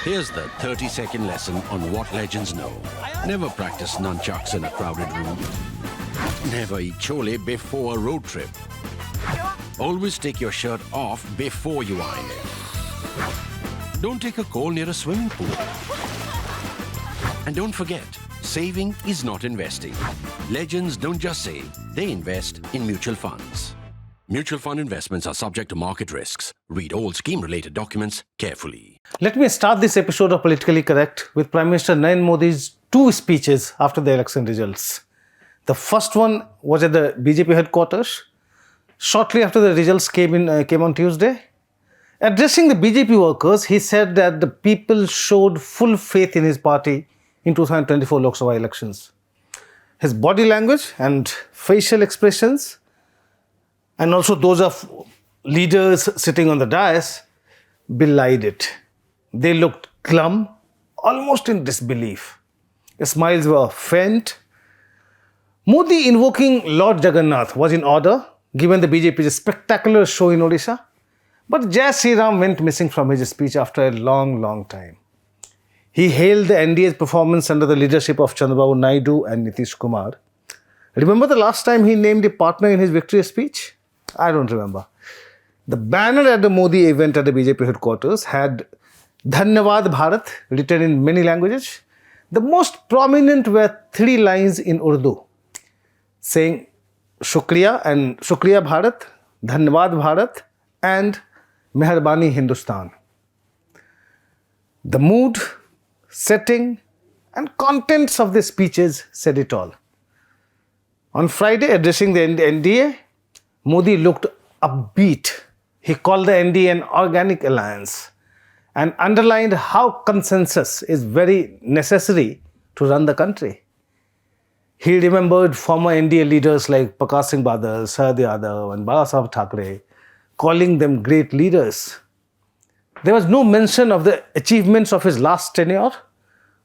Here's the 30-second lesson on what legends know. Never practice nunchucks in a crowded room. Never eat chole before a road trip. Always take your shirt off before you iron it. Don't take a call near a swimming pool. And don't forget, saving is not investing. Legends don't just save, they invest in mutual funds. Mutual fund investments are subject to market risks. Read all scheme-related documents carefully. Let me start this episode of Politically Correct with Prime Minister Narendra Modi's two speeches after the election results. The first one was at the BJP headquarters, shortly after the results came on Tuesday. Addressing the BJP workers, he said that the people showed full faith in his party in 2024 Lok Sabha elections. His body language and facial expressions, and also those of leaders sitting on the dais, belied it. They looked glum, almost in disbelief. The smiles were faint. Modi invoking Lord Jagannath was in order, given the BJP's spectacular show in Odisha. But Jai Sri Ram went missing from his speech after a long time. He hailed the NDA's performance under the leadership of Chandrababu Naidu and Nitish Kumar. Remember the last time he named a partner in his victory speech? I don't remember. The banner at the Modi event at the BJP headquarters had Dhanyavad Bharat written in many languages. The most prominent were three lines in Urdu saying Shukriya Bharat, Dhanyavad Bharat and Meharbani Hindustan. The mood, setting and contents of the speeches said it all. On Friday, addressing the NDA, Modi looked upbeat. He called the NDA an organic alliance and underlined how consensus is very necessary to run the country. He remembered former NDA leaders like Prakash Singh Badal, Sharad Yadav and Bala Saheb Thackeray, calling them great leaders. There was no mention of the achievements of his last tenure,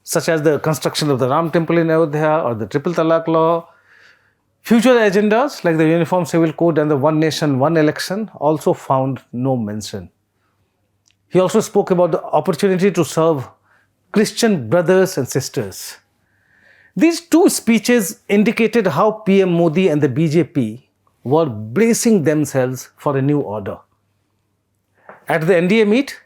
such as the construction of the Ram Temple in Ayodhya or the Triple Talaq law. Future agendas like the Uniform Civil Code and the One Nation, One Election also found no mention. He also spoke about the opportunity to serve Christian brothers and sisters. These two speeches indicated how PM Modi and the BJP were bracing themselves for a new order. At the NDA meet,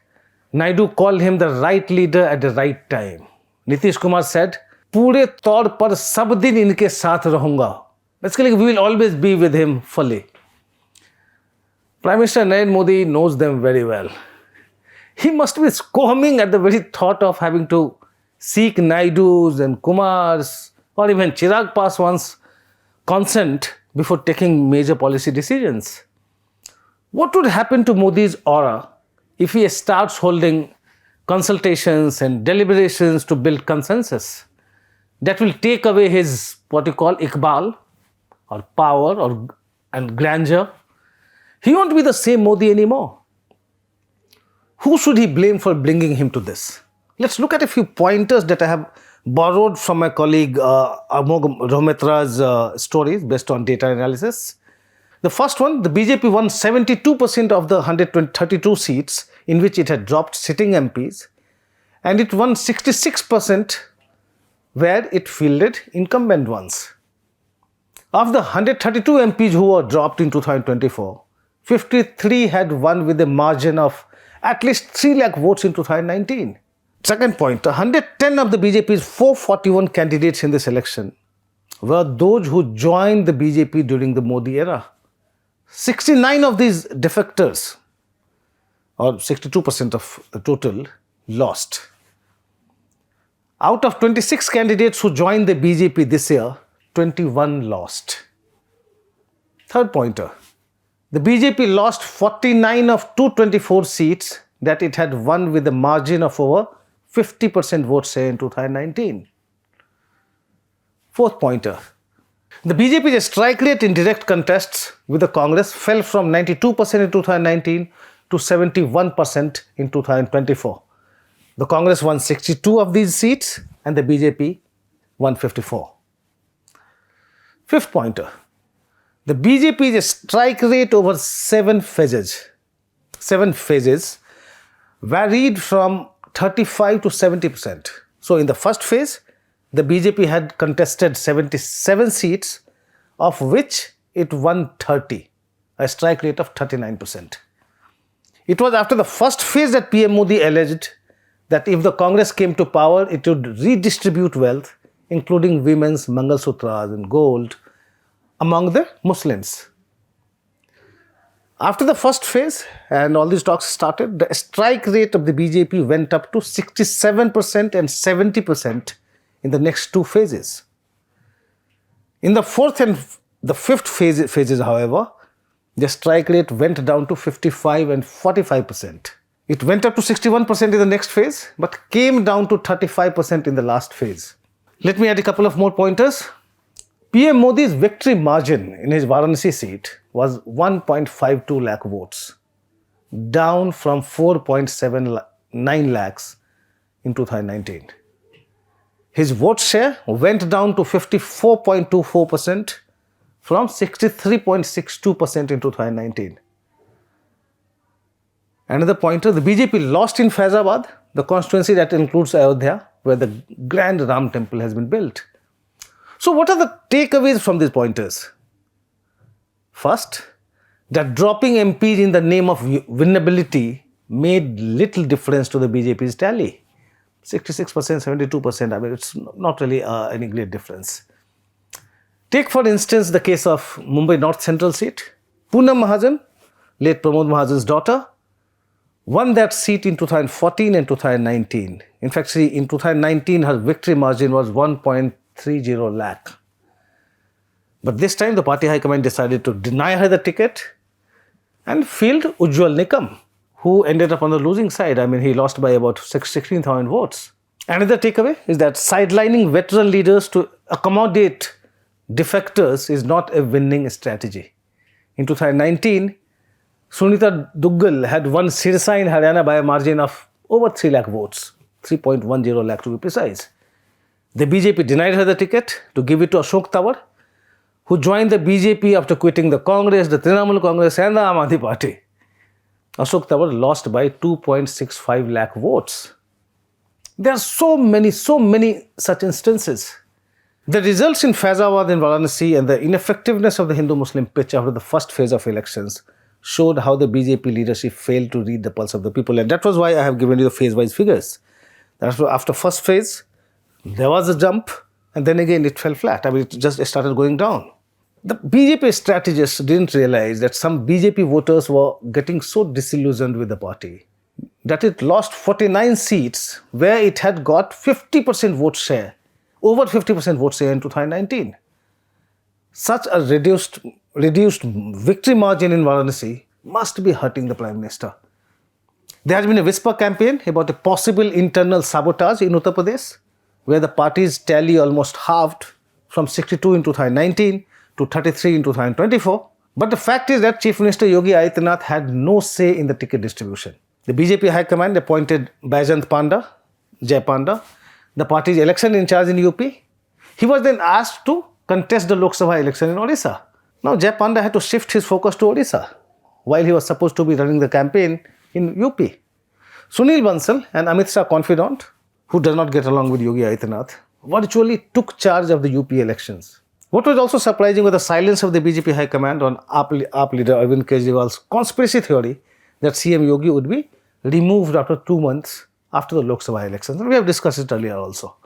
Naidu called him the right leader at the right time. Nitish Kumar said, "Pure taur par sab din inke saath rahunga." Basically, we will always be with him fully. Prime Minister Narendra Modi knows them very well. He must be squirming at the very thought of having to seek Naidu's and Kumar's or even Chirag Paswan's consent before taking major policy decisions. What would happen to Modi's aura if he starts holding consultations and deliberations to build consensus? That will take away his what you call Iqbal or power and grandeur. He won't be the same Modi anymore. Who should he blame for bringing him to this? Let's look at a few pointers that I have borrowed from my colleague Amog Rohmitra's stories based on data analysis. The first one, the BJP won 72% of the 132 seats in which it had dropped sitting MPs, and it won 66% where it fielded incumbent ones. Of the 132 MPs who were dropped in 2024, 53 had won with a margin of at least 3 lakh votes in 2019. Second point, 110 of the BJP's 441 candidates in this election were those who joined the BJP during the Modi era. 69 of these defectors, or 62% of the total, lost. Out of 26 candidates who joined the BJP this year, 21 lost. Third pointer, the BJP lost 49 of 224 seats that it had won with a margin of over 50% vote share in 2019. Fourth pointer, the BJP's strike rate in direct contests with the Congress fell from 92% in 2019 to 71% in 2024. The Congress won 62 of these seats and the BJP won 54. Fifth pointer, the BJP's strike rate over 7 phases varied from 35 to 70%. So in the first phase, the BJP had contested 77 seats, of which it won 30, a strike rate of 39%. It was after the first phase that PM Modi alleged that if the Congress came to power, it would redistribute wealth, including women's Mangal Sutras and gold, among the Muslims. After the first phase and all these talks started, the strike rate of the BJP went up to 67% and 70% in the next two phases. In the fourth and the fifth phases, however, the strike rate went down to 55 and 45%. It went up to 61% in the next phase, but came down to 35% in the last phase. Let me add a couple of more pointers. PM Modi's victory margin in his Varanasi seat was 1.52 lakh votes, down from 4.79 lakhs in 2019. His vote share went down to 54.24% from 63.62% in 2019. Another pointer, the BJP lost in Faizabad, the constituency that includes Ayodhya, where the grand Ram temple has been built. So what are the takeaways from these pointers? First, that dropping MPs in the name of winnability made little difference to the BJP's tally. 66%, 72%, I mean, it's not really any great difference. Take for instance the case of Mumbai North Central seat. Poonam Mahajan, late Pramod Mahajan's daughter, won that seat in 2014 and 2019. In fact, in 2019, her victory margin was 1.30 lakh. But this time, the party high command decided to deny her the ticket and field Ujjwal Nikam, who ended up on the losing side. I mean, he lost by about 16,000 votes. Another takeaway is that sidelining veteran leaders to accommodate defectors is not a winning strategy. In 2019, Sunita Duggal had won Sirsa in Haryana by a margin of over 3 lakh votes, 3.10 lakh to be precise. The BJP denied her the ticket to give it to Ashok Tawar, who joined the BJP after quitting the Congress, the Trinamool Congress and the Aam Aadmi Party. Ashok Tawar lost by 2.65 lakh votes. There are so many such instances. The results in Faizabad and Varanasi and the ineffectiveness of the Hindu-Muslim pitch after the first phase of elections showed how the BJP leadership failed to read the pulse of the people. And that was why I have given you the phase-wise figures. After first phase, there was a jump and then again it fell flat. I mean, it just started going down. The BJP strategists didn't realize that some BJP voters were getting so disillusioned with the party that it lost 49 seats where it had got 50% vote share, over 50% vote share in 2019. Such a reduced victory margin in Varanasi must be hurting the Prime Minister. There has been a whisper campaign about a possible internal sabotage in Uttar Pradesh, where the party's tally almost halved from 62 in 2019 to 33 in 2024. But the fact is that Chief Minister Yogi Adityanath had no say in the ticket distribution. The BJP High Command appointed Baijant Panda, Jay Panda, the party's election in charge in UP. He was then asked to contest the Lok Sabha election in Odisha. Now Jay Panda had to shift his focus to Odisha, while he was supposed to be running the campaign in UP. Sunil Bansal, an Amit Shah confidant, who does not get along with Yogi Adityanath, virtually took charge of the UP elections. What was also surprising was the silence of the BJP High Command on AAP leader Arvind Kejriwal's conspiracy theory that CM Yogi would be removed after 2 months after the Lok Sabha elections. And we have discussed it earlier also.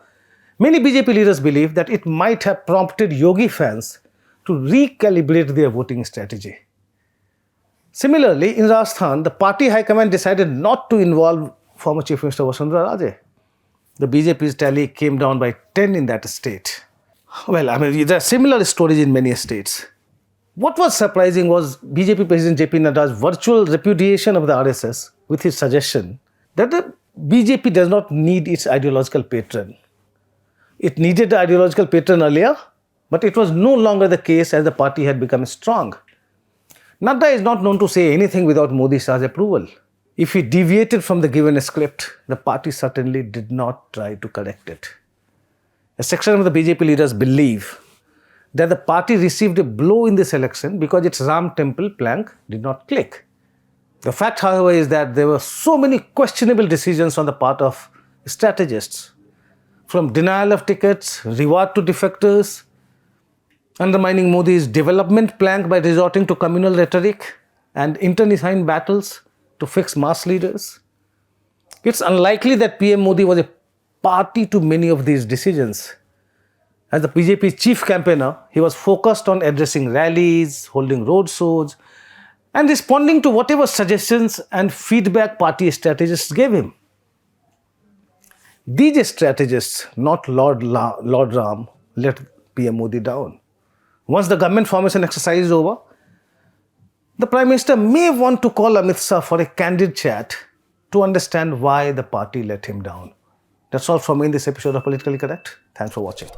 Many BJP leaders believe that it might have prompted Yogi fans to recalibrate their voting strategy. Similarly, in Rajasthan, the party high command decided not to involve former Chief Minister Vasundhara Raje. The BJP's tally came down by 10 in that state. Well, I mean, there are similar stories in many states. What was surprising was BJP President JP Nadda's virtual repudiation of the RSS with his suggestion that the BJP does not need its ideological patron. It needed the ideological patron earlier, but it was no longer the case as the party had become strong. Nadda is not known to say anything without Modi Shah's approval. If he deviated from the given script, the party certainly did not try to correct it. A section of the BJP leaders believe that the party received a blow in this election because its Ram temple plank did not click. The fact, however, is that there were so many questionable decisions on the part of strategists, from denial of tickets, reward to defectors, undermining Modi's development plank by resorting to communal rhetoric and internecine battles to fix mass leaders. It's unlikely that PM Modi was a party to many of these decisions. As the BJP chief campaigner, he was focused on addressing rallies, holding road shows, and responding to whatever suggestions and feedback party strategists gave him. These strategists, not Lord Ram, let PM Modi down. Once the government formation exercise is over, the Prime Minister may want to call Amit Shah for a candid chat to understand why the party let him down. That's all from me in this episode of Politically Correct. Thanks for watching.